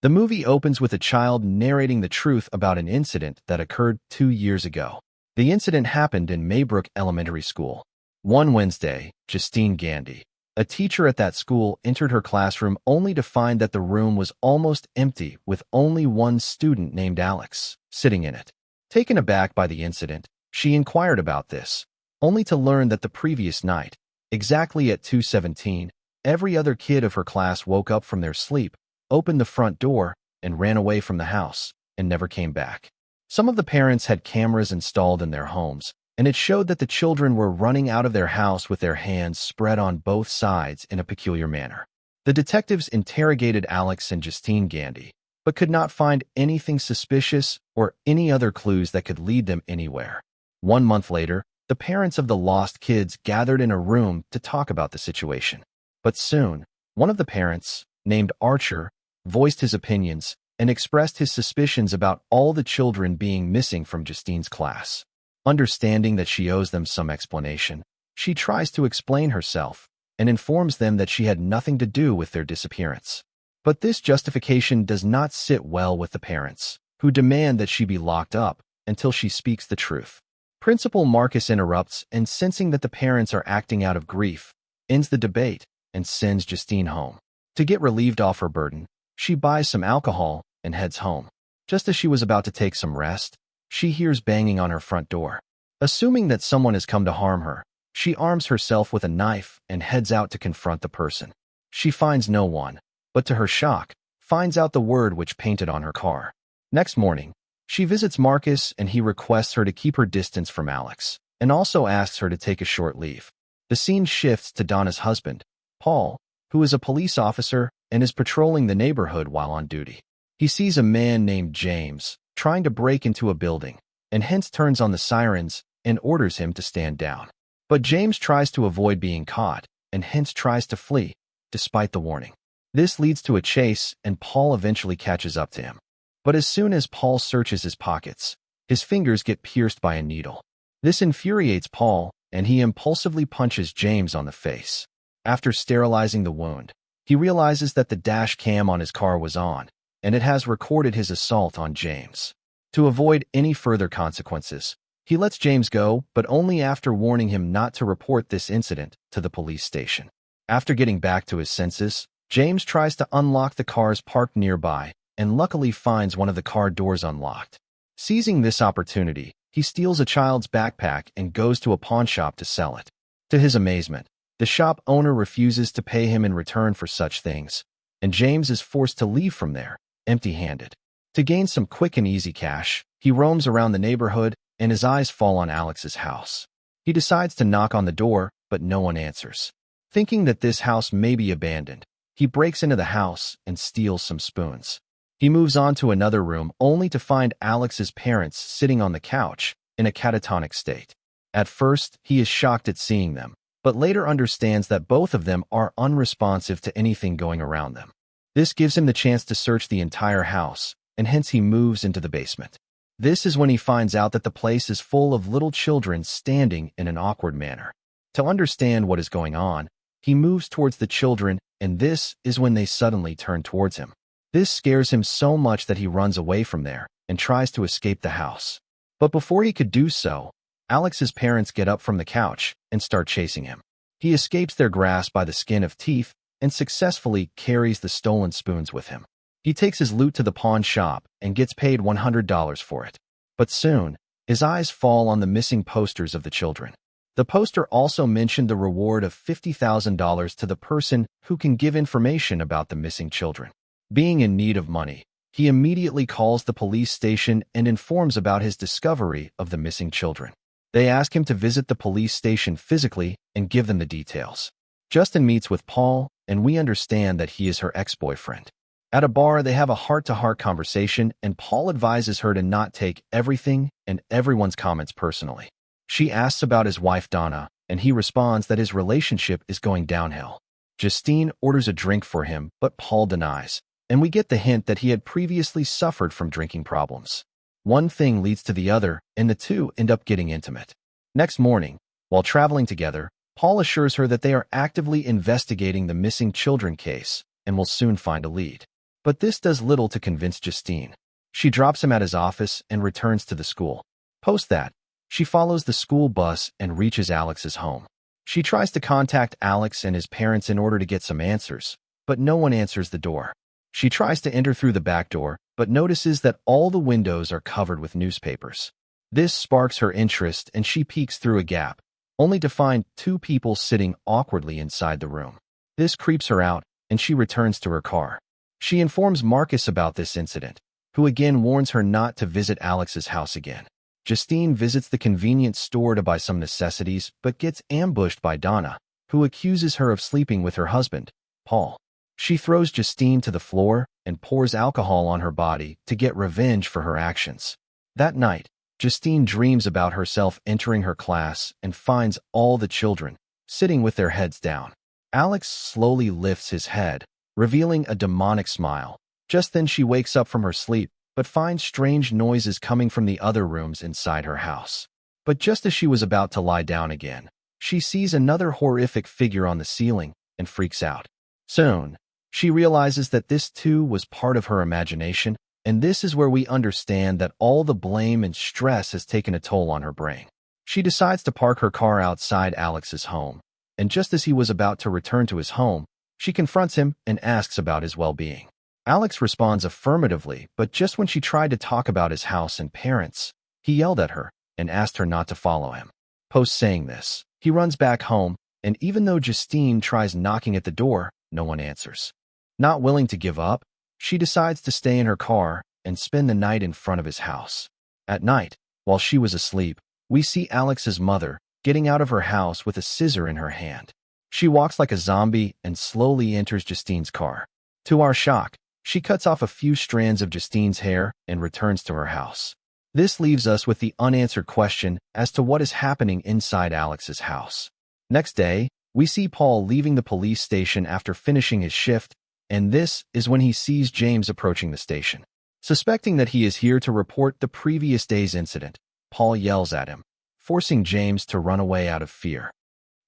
The movie opens with a child narrating the truth about an incident that occurred 2 years ago. The incident happened in Maybrook Elementary School. One Wednesday, Justine Gandy, a teacher at that school, entered her classroom only to find that the room was almost empty with only one student named Alex sitting in it. Taken aback by the incident, she inquired about this, only to learn that the previous night, exactly at 2:17, every other kid of her class woke up from their sleep, opened the front door, and ran away from the house, and never came back. Some of the parents had cameras installed in their homes, and it showed that the children were running out of their house with their hands spread on both sides in a peculiar manner. The detectives interrogated Alex and Justine Gandy, but could not find anything suspicious or any other clues that could lead them anywhere. 1 month later, the parents of the lost kids gathered in a room to talk about the situation. But soon, one of the parents, named Archer, voiced his opinions and expressed his suspicions about all the children being missing from Justine's class. Understanding that she owes them some explanation, she tries to explain herself and informs them that she had nothing to do with their disappearance. But this justification does not sit well with the parents, who demand that she be locked up until she speaks the truth. Principal Marcus interrupts and, sensing that the parents are acting out of grief, ends the debate and sends Justine home. To get relieved off her burden, she buys some alcohol and heads home. Just as she was about to take some rest, she hears banging on her front door. Assuming that someone has come to harm her, she arms herself with a knife and heads out to confront the person. She finds no one, but to her shock, finds out the word which painted on her car. Next morning, she visits Marcus and he requests her to keep her distance from Alex, and also asks her to take a short leave. The scene shifts to Donna's husband, Paul, who is a police officer and is patrolling the neighborhood while on duty. He sees a man named James trying to break into a building, and hence turns on the sirens and orders him to stand down. But James tries to avoid being caught, and hence tries to flee, despite the warning. This leads to a chase, and Paul eventually catches up to him. But as soon as Paul searches his pockets, his fingers get pierced by a needle. This infuriates Paul, and he impulsively punches James on the face. After sterilizing the wound, he realizes that the dash cam on his car was on, and it has recorded his assault on James. To avoid any further consequences, he lets James go, but only after warning him not to report this incident to the police station. After getting back to his senses, James tries to unlock the cars parked nearby, and luckily finds one of the car doors unlocked. Seizing this opportunity, he steals a child's backpack and goes to a pawn shop to sell it. To his amazement, the shop owner refuses to pay him in return for such things, and James is forced to leave from there, empty-handed. To gain some quick and easy cash, he roams around the neighborhood, and his eyes fall on Alex's house. He decides to knock on the door, but no one answers. Thinking that this house may be abandoned, he breaks into the house and steals some spoons. He moves on to another room only to find Alex's parents sitting on the couch in a catatonic state. At first, he is shocked at seeing them, but later understands that both of them are unresponsive to anything going around them. This gives him the chance to search the entire house, and hence he moves into the basement. This is when he finds out that the place is full of little children standing in an awkward manner. To understand what is going on, he moves towards the children, and this is when they suddenly turn towards him. This scares him so much that he runs away from there and tries to escape the house. But before he could do so, Alex's parents get up from the couch and start chasing him. He escapes their grasp by the skin of teeth and successfully carries the stolen spoons with him. He takes his loot to the pawn shop and gets paid $100 for it. But soon, his eyes fall on the missing posters of the children. The poster also mentioned the reward of $50,000 to the person who can give information about the missing children. Being in need of money, he immediately calls the police station and informs about his discovery of the missing children. They ask him to visit the police station physically and give them the details. Justin meets with Paul, and we understand that he is her ex-boyfriend. At a bar, they have a heart-to-heart conversation, and Paul advises her to not take everything and everyone's comments personally. She asks about his wife Donna, and he responds that his relationship is going downhill. Justine orders a drink for him, but Paul denies, and we get the hint that he had previously suffered from drinking problems. One thing leads to the other, and the two end up getting intimate. Next morning, while traveling together, Paul assures her that they are actively investigating the missing children case and will soon find a lead. But this does little to convince Justine. She drops him at his office and returns to the school. Post that, she follows the school bus and reaches Alex's home. She tries to contact Alex and his parents in order to get some answers, but no one answers the door. She tries to enter through the back door, but notices that all the windows are covered with newspapers. This sparks her interest and she peeks through a gap, only to find two people sitting awkwardly inside the room. This creeps her out, and she returns to her car. She informs Marcus about this incident, who again warns her not to visit Alex's house again. Justine visits the convenience store to buy some necessities, but gets ambushed by Donna, who accuses her of sleeping with her husband, Paul. She throws Justine to the floor and pours alcohol on her body to get revenge for her actions. That night, Justine dreams about herself entering her class and finds all the children sitting with their heads down. Alex slowly lifts his head, revealing a demonic smile. Just then she wakes up from her sleep, but finds strange noises coming from the other rooms inside her house. But just as she was about to lie down again, she sees another horrific figure on the ceiling and freaks out. Soon, she realizes that this too was part of her imagination, and this is where we understand that all the blame and stress has taken a toll on her brain. She decides to park her car outside Alex's home, and just as he was about to return to his home, she confronts him and asks about his well-being. Alex responds affirmatively, but just when she tried to talk about his house and parents, he yelled at her and asked her not to follow him. Post saying this, he runs back home, and even though Justine tries knocking at the door, no one answers. Not willing to give up, she decides to stay in her car and spend the night in front of his house. At night, while she was asleep, we see Alex's mother getting out of her house with a scissor in her hand. She walks like a zombie and slowly enters Justine's car. To our shock, she cuts off a few strands of Justine's hair and returns to her house. This leaves us with the unanswered question as to what is happening inside Alex's house. Next day, we see Paul leaving the police station after finishing his shift, and this is when he sees James approaching the station. Suspecting that he is here to report the previous day's incident, Paul yells at him, forcing James to run away out of fear.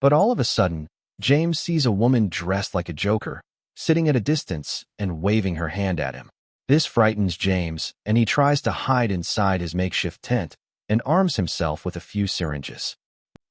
But all of a sudden, James sees a woman dressed like a joker, sitting at a distance and waving her hand at him. This frightens James, and he tries to hide inside his makeshift tent and arms himself with a few syringes.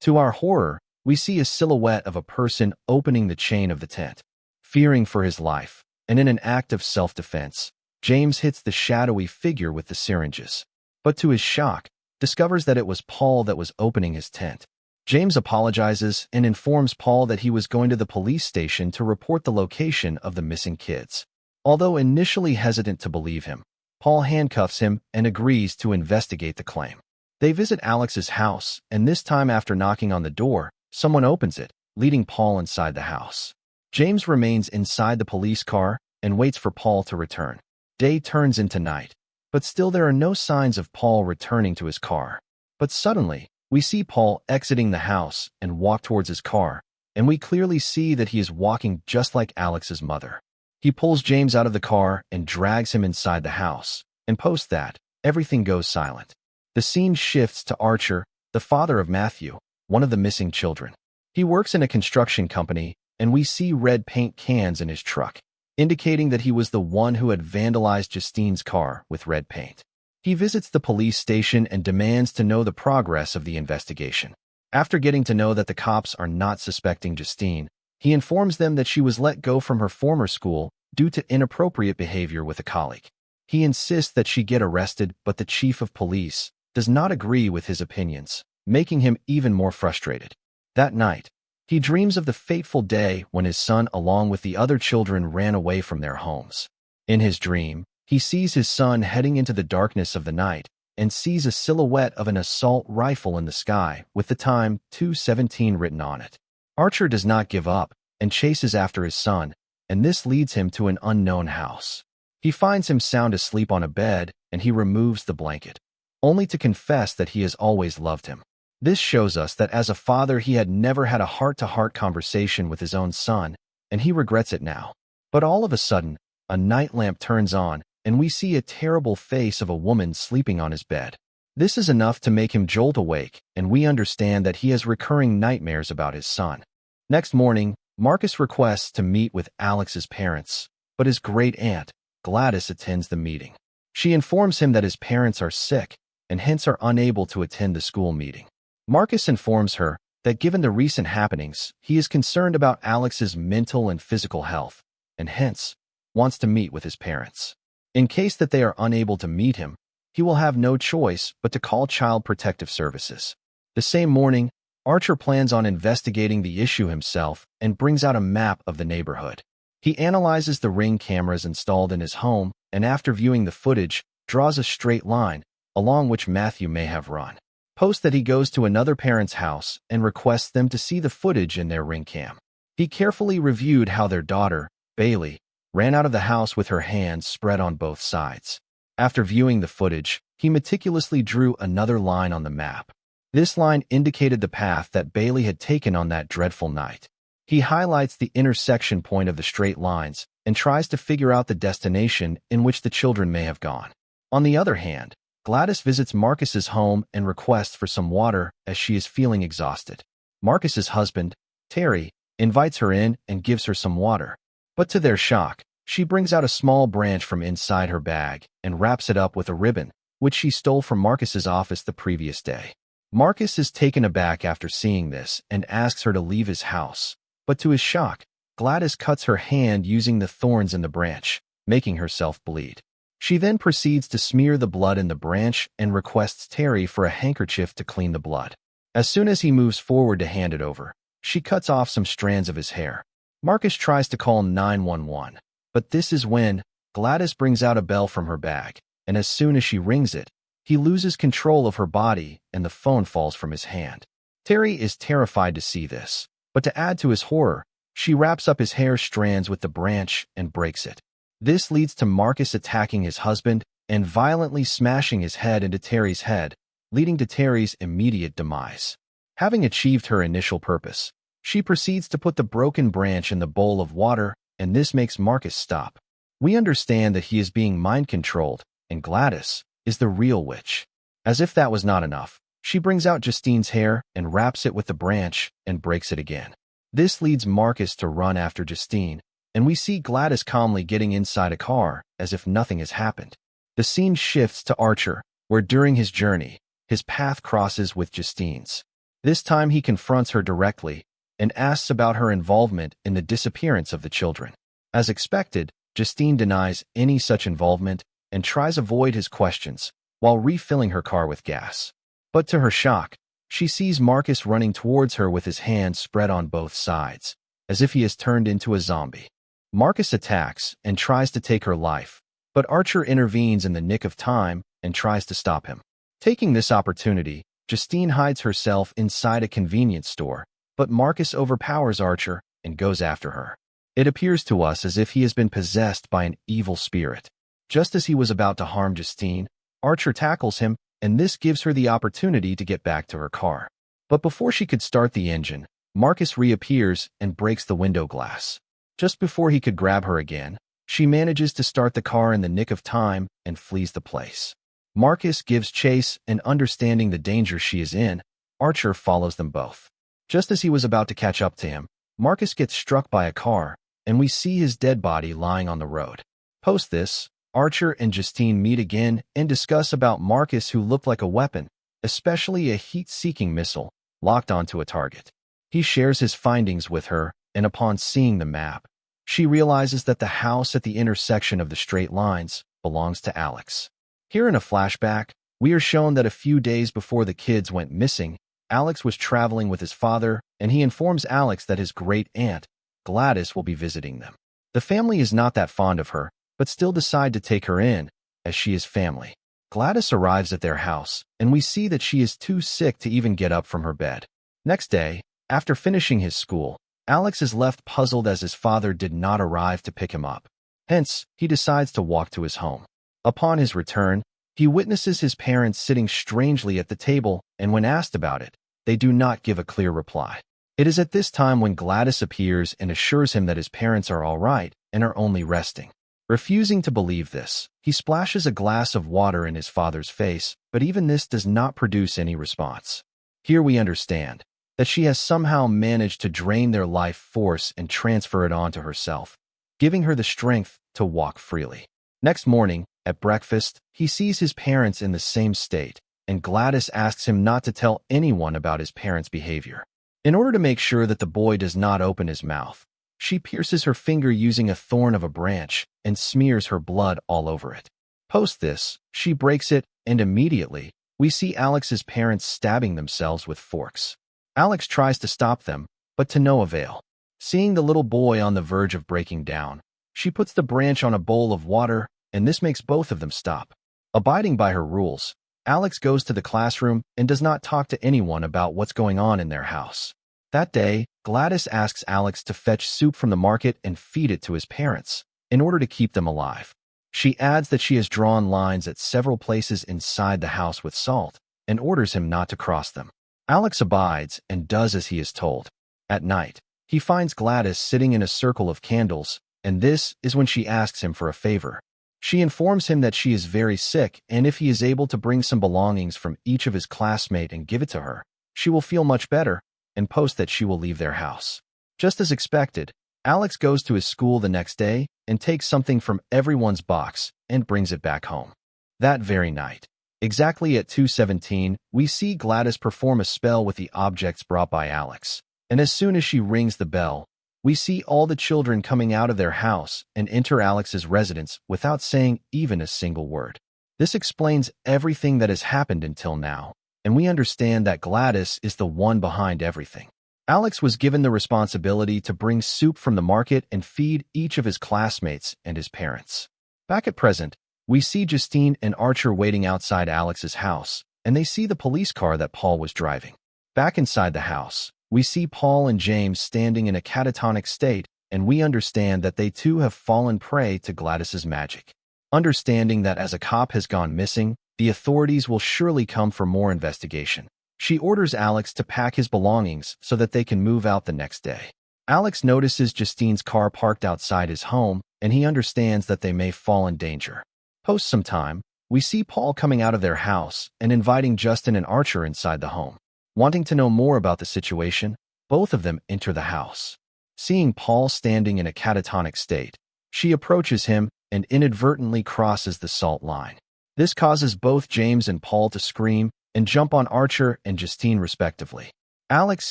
To our horror, we see a silhouette of a person opening the chain of the tent. Fearing for his life, and in an act of self-defense, James hits the shadowy figure with the syringes. But to his shock, discovers that it was Paul that was opening his tent. James apologizes and informs Paul that he was going to the police station to report the location of the missing kids. Although initially hesitant to believe him, Paul handcuffs him and agrees to investigate the claim. They visit Alex's house, and this time after knocking on the door, someone opens it, leading Paul inside the house. James remains inside the police car and waits for Paul to return. Day turns into night, but still there are no signs of Paul returning to his car. But suddenly, we see Paul exiting the house and walk towards his car, and we clearly see that he is walking just like Alex's mother. He pulls James out of the car and drags him inside the house, and post that, everything goes silent. The scene shifts to Archer, the father of Matthew, one of the missing children. He works in a construction company, and we see red paint cans in his truck, indicating that he was the one who had vandalized Justine's car with red paint. He visits the police station and demands to know the progress of the investigation. After getting to know that the cops are not suspecting Justine, he informs them that she was let go from her former school due to inappropriate behavior with a colleague. He insists that she get arrested, but the chief of police does not agree with his opinions, making him even more frustrated. That night, he dreams of the fateful day when his son along with the other children ran away from their homes. In his dream, he sees his son heading into the darkness of the night and sees a silhouette of an assault rifle in the sky with the time 2:17 written on it. Archer does not give up and chases after his son, and this leads him to an unknown house. He finds him sound asleep on a bed, and he removes the blanket, only to confess that he has always loved him. This shows us that as a father he had never had a heart-to-heart conversation with his own son, and he regrets it now. But all of a sudden, a night lamp turns on, and we see a terrible face of a woman sleeping on his bed. This is enough to make him jolt awake, and we understand that he has recurring nightmares about his son. Next morning, Marcus requests to meet with Alex's parents, but his great-aunt, Gladys attends the meeting. She informs him that his parents are sick and hence are unable to attend the school meeting. Marcus informs her that given the recent happenings, he is concerned about Alex's mental and physical health and hence wants to meet with his parents. In case that they are unable to meet him, he will have no choice but to call Child Protective Services. The same morning, Archer plans on investigating the issue himself and brings out a map of the neighborhood. He analyzes the Ring cameras installed in his home and after viewing the footage, draws a straight line along which Matthew may have run. Post that he goes to another parent's house and requests them to see the footage in their Ring cam. He carefully reviewed how their daughter, Bailey, ran out of the house with her hands spread on both sides. After viewing the footage, he meticulously drew another line on the map. This line indicated the path that Bailey had taken on that dreadful night. He highlights the intersection point of the straight lines and tries to figure out the destination in which the children may have gone. On the other hand, Gladys visits Marcus's home and requests for some water as she is feeling exhausted. Marcus's husband, Terry, invites her in and gives her some water. But to their shock, she brings out a small branch from inside her bag and wraps it up with a ribbon, which she stole from Marcus's office the previous day. Marcus is taken aback after seeing this and asks her to leave his house. But to his shock, Gladys cuts her hand using the thorns in the branch, making herself bleed. She then proceeds to smear the blood in the branch and requests Terry for a handkerchief to clean the blood. As soon as he moves forward to hand it over, she cuts off some strands of his hair. Marcus tries to call 911, but this is when Gladys brings out a bell from her bag, and as soon as she rings it, he loses control of her body and the phone falls from his hand. Terry is terrified to see this, but to add to his horror, she wraps up his hair strands with the branch and breaks it. This leads to Marcus attacking his husband and violently smashing his head into Terry's head, leading to Terry's immediate demise. Having achieved her initial purpose, she proceeds to put the broken branch in the bowl of water, and this makes Marcus stop. We understand that he is being mind-controlled, and Gladys is the real witch. As if that was not enough, she brings out Justine's hair and wraps it with the branch and breaks it again. This leads Marcus to run after Justine, and we see Gladys calmly getting inside a car as if nothing has happened. The scene shifts to Archer, where during his journey, his path crosses with Justine's. This time he confronts her directly and asks about her involvement in the disappearance of the children. As expected, Justine denies any such involvement and tries to avoid his questions while refilling her car with gas. But to her shock, she sees Marcus running towards her with his hands spread on both sides, as if he has turned into a zombie. Marcus attacks and tries to take her life, but Archer intervenes in the nick of time and tries to stop him. Taking this opportunity, Justine hides herself inside a convenience store, but Marcus overpowers Archer and goes after her. It appears to us as if he has been possessed by an evil spirit. Just as he was about to harm Justine, Archer tackles him, and this gives her the opportunity to get back to her car. But before she could start the engine, Marcus reappears and breaks the window glass. Just before he could grab her again, she manages to start the car in the nick of time and flees the place. Marcus gives chase, and understanding the danger she is in, Archer follows them both. Just as he was about to catch up to him, Marcus gets struck by a car, and we see his dead body lying on the road. Post this, Archer and Justine meet again and discuss about Marcus, who looked like a weapon, especially a heat-seeking missile, locked onto a target. He shares his findings with her, and upon seeing the map, she realizes that the house at the intersection of the straight lines belongs to Alex. Here in a flashback, we are shown that a few days before the kids went missing, Alex was traveling with his father, and he informs Alex that his great-aunt, Gladys, will be visiting them. The family is not that fond of her, but still decide to take her in, as she is family. Gladys arrives at their house, and we see that she is too sick to even get up from her bed. Next day, after finishing his school, Alex is left puzzled as his father did not arrive to pick him up. Hence, he decides to walk to his home. Upon his return, he witnesses his parents sitting strangely at the table, and when asked about it, they do not give a clear reply. It is at this time when Gladys appears and assures him that his parents are all right and are only resting. Refusing to believe this, he splashes a glass of water in his father's face, but even this does not produce any response. Here we understand that she has somehow managed to drain their life force and transfer it onto herself, giving her the strength to walk freely. Next morning, at breakfast, he sees his parents in the same state, and Gladys asks him not to tell anyone about his parents' behavior. In order to make sure that the boy does not open his mouth, she pierces her finger using a thorn of a branch and smears her blood all over it. Post this, she breaks it, and immediately, we see Alex's parents stabbing themselves with forks. Alex tries to stop them, but to no avail. Seeing the little boy on the verge of breaking down, she puts the branch on a bowl of water, and this makes both of them stop. Abiding by her rules, Alex goes to the classroom and does not talk to anyone about what's going on in their house. That day, Gladys asks Alex to fetch soup from the market and feed it to his parents, in order to keep them alive. She adds that she has drawn lines at several places inside the house with salt, and orders him not to cross them. Alex abides and does as he is told. At night, he finds Gladys sitting in a circle of candles, and this is when she asks him for a favor. She informs him that she is very sick, and if he is able to bring some belongings from each of his classmates and give it to her, she will feel much better, and post that she will leave their house. Just as expected, Alex goes to his school the next day and takes something from everyone's box and brings it back home. That very night, exactly at 2:17, we see Gladys perform a spell with the objects brought by Alex, and as soon as she rings the bell, we see all the children coming out of their house and enter Alex's residence without saying even a single word. This explains everything that has happened until now, and we understand that Gladys is the one behind everything. Alex was given the responsibility to bring soup from the market and feed each of his classmates and his parents. Back at present, we see Justine and Archer waiting outside Alex's house, and they see the police car that Paul was driving. Back inside the house, we see Paul and James standing in a catatonic state, and we understand that they too have fallen prey to Gladys's magic. Understanding that as a cop has gone missing, the authorities will surely come for more investigation. She orders Alex to pack his belongings so that they can move out the next day. Alex notices Justine's car parked outside his home, and he understands that they may fall in danger. Post some time, we see Paul coming out of their house and inviting Justin and Archer inside the home. Wanting to know more about the situation, both of them enter the house. Seeing Paul standing in a catatonic state, she approaches him and inadvertently crosses the salt line. This causes both James and Paul to scream and jump on Archer and Justine respectively. Alex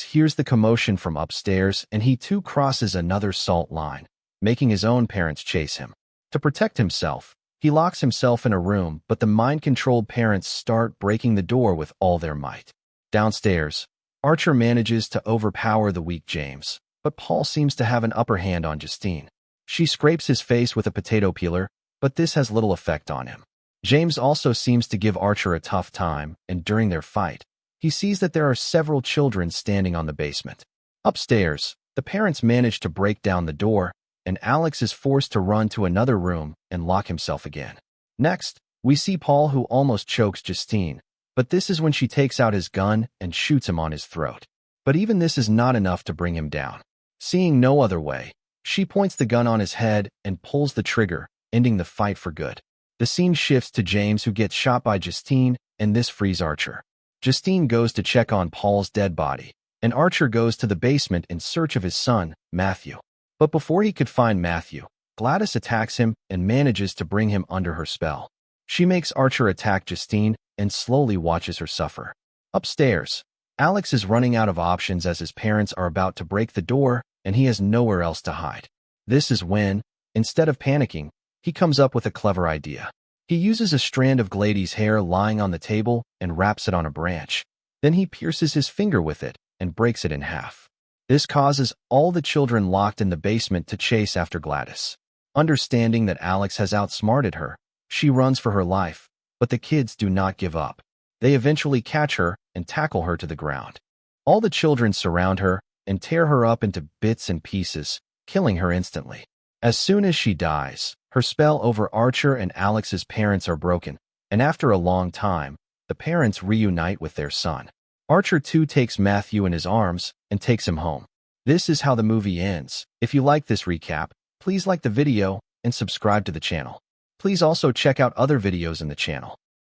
hears the commotion from upstairs, and he too crosses another salt line, making his own parents chase him. To protect himself, he locks himself in a room, but the mind-controlled parents start breaking the door with all their might. Downstairs, Archer manages to overpower the weak James, but Paul seems to have an upper hand on Justine. She scrapes his face with a potato peeler, but this has little effect on him. James also seems to give Archer a tough time, and during their fight, he sees that there are several children standing on the basement. Upstairs, the parents manage to break down the door, and Alex is forced to run to another room and lock himself again. Next, we see Paul, who almost chokes Justine, but this is when she takes out his gun and shoots him on his throat. But even this is not enough to bring him down. Seeing no other way, she points the gun on his head and pulls the trigger, ending the fight for good. The scene shifts to James, who gets shot by Justine, and this frees Archer. Justine goes to check on Paul's dead body, and Archer goes to the basement in search of his son, Matthew. But before he could find Matthew, Gladys attacks him and manages to bring him under her spell. She makes Archer attack Justine and slowly watches her suffer. Upstairs, Alex is running out of options as his parents are about to break the door, and he has nowhere else to hide. This is when, instead of panicking, he comes up with a clever idea. He uses a strand of Glady's hair lying on the table and wraps it on a branch. Then he pierces his finger with it and breaks it in half. This causes all the children locked in the basement to chase after Gladys. Understanding that Alex has outsmarted her, she runs for her life, but the kids do not give up. They eventually catch her and tackle her to the ground. All the children surround her and tear her up into bits and pieces, killing her instantly. As soon as she dies, her spell over Archer and Alex's parents are broken, and after a long time, the parents reunite with their son. Archer too takes Matthew in his arms and takes him home. This is how the movie ends. If you like this recap, please like the video and subscribe to the channel. Please also check out other videos in the channel.